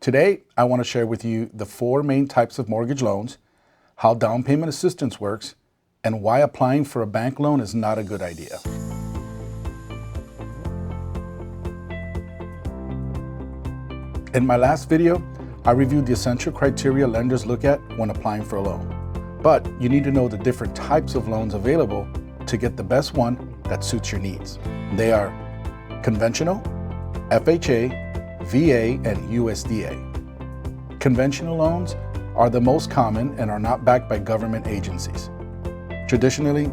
Today, I want to share with you the 4 main types of mortgage loans, how down payment assistance works, and why applying for a bank loan is not a good idea. In my last video, I reviewed the essential criteria lenders look at when applying for a loan. But you need to know the different types of loans available to get the best one that suits your needs. They are conventional, FHA, VA, and USDA. Conventional loans are the most common and are not backed by government agencies. Traditionally,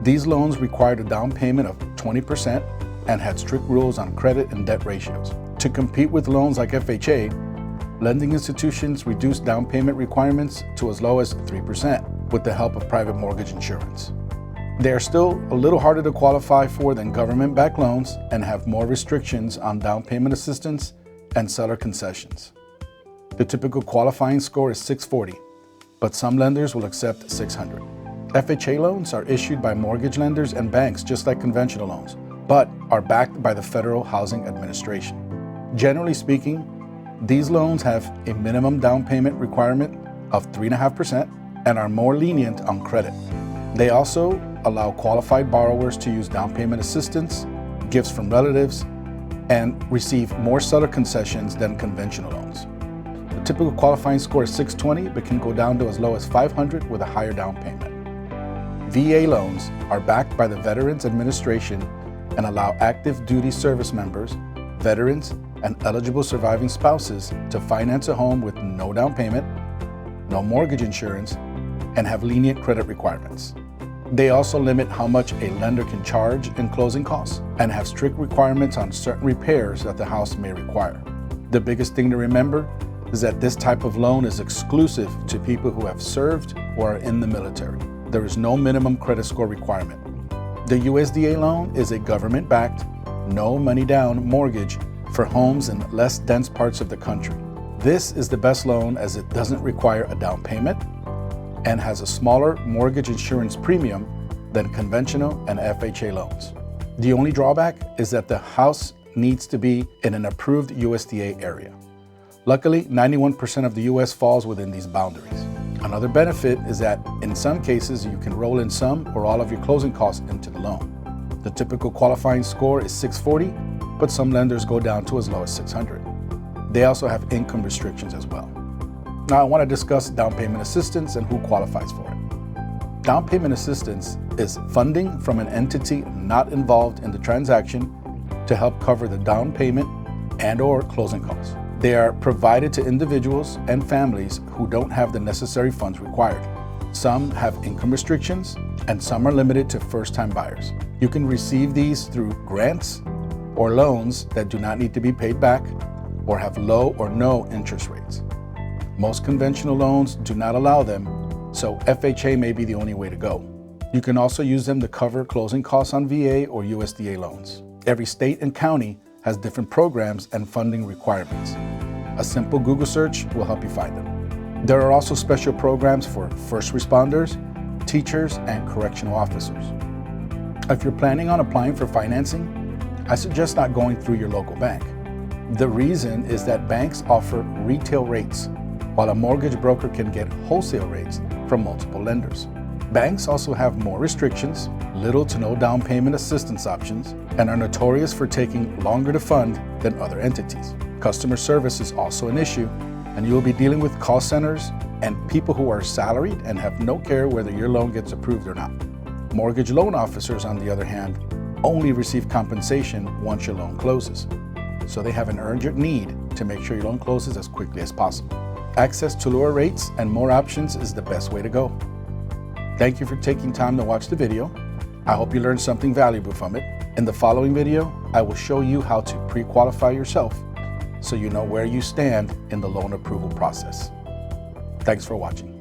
these loans required a down payment of 20% and had strict rules on credit and debt ratios. To compete with loans like FHA, lending institutions reduced down payment requirements to as low as 3% with the help of private mortgage insurance. They are still a little harder to qualify for than government-backed loans and have more restrictions on down payment assistance and seller concessions. The typical qualifying score is 640, but some lenders will accept 600. FHA loans are issued by mortgage lenders and banks just like conventional loans, but are backed by the Federal Housing Administration. Generally speaking, these loans have a minimum down payment requirement of 3.5% and are more lenient on credit. They also allow qualified borrowers to use down payment assistance, gifts from relatives, and receive more seller concessions than conventional loans. The typical qualifying score is 620, but can go down to as low as 500 with a higher down payment. VA loans are backed by the Veterans Administration and allow active duty service members, veterans, and eligible surviving spouses to finance a home with no down payment, no mortgage insurance, and have lenient credit requirements. They also limit how much a lender can charge in closing costs and have strict requirements on certain repairs that the house may require. The biggest thing to remember is that this type of loan is exclusive to people who have served or are in the military. There is no minimum credit score requirement. The USDA loan is a government-backed, no money down mortgage for homes in less dense parts of the country. This is the best loan as it doesn't require a down payment and has a smaller mortgage insurance premium than conventional and FHA loans. The only drawback is that the house needs to be in an approved USDA area. Luckily, 91% of the US falls within these boundaries. Another benefit is that in some cases you can roll in some or all of your closing costs into the loan. The typical qualifying score is 640, but some lenders go down to as low as 600. They also have income restrictions as well. Now I want to discuss down payment assistance and who qualifies for it. Down payment assistance is funding from an entity not involved in the transaction to help cover the down payment and/or closing costs. They are provided to individuals and families who don't have the necessary funds required. Some have income restrictions and some are limited to first-time buyers. You can receive these through grants or loans that do not need to be paid back or have low or no interest rates. Most conventional loans do not allow them, so FHA may be the only way to go. You can also use them to cover closing costs on VA or USDA loans. Every state and county has different programs and funding requirements. A simple Google search will help you find them. There are also special programs for first responders, teachers, and correctional officers. If you're planning on applying for financing, I suggest not going through your local bank. The reason is that banks offer retail rates, while a mortgage broker can get wholesale rates from multiple lenders. Banks also have more restrictions, little to no down payment assistance options, and are notorious for taking longer to fund than other entities. Customer service is also an issue, and you will be dealing with call centers and people who are salaried and have no care whether your loan gets approved or not. Mortgage loan officers, on the other hand, only receive compensation once your loan closes, so they have an urgent need to make sure your loan closes as quickly as possible. Access to lower rates and more options is the best way to go. Thank you for taking time to watch the video. I hope you learned something valuable from it. In the following video, I will show you how to pre-qualify yourself so you know where you stand in the loan approval process. Thanks for watching.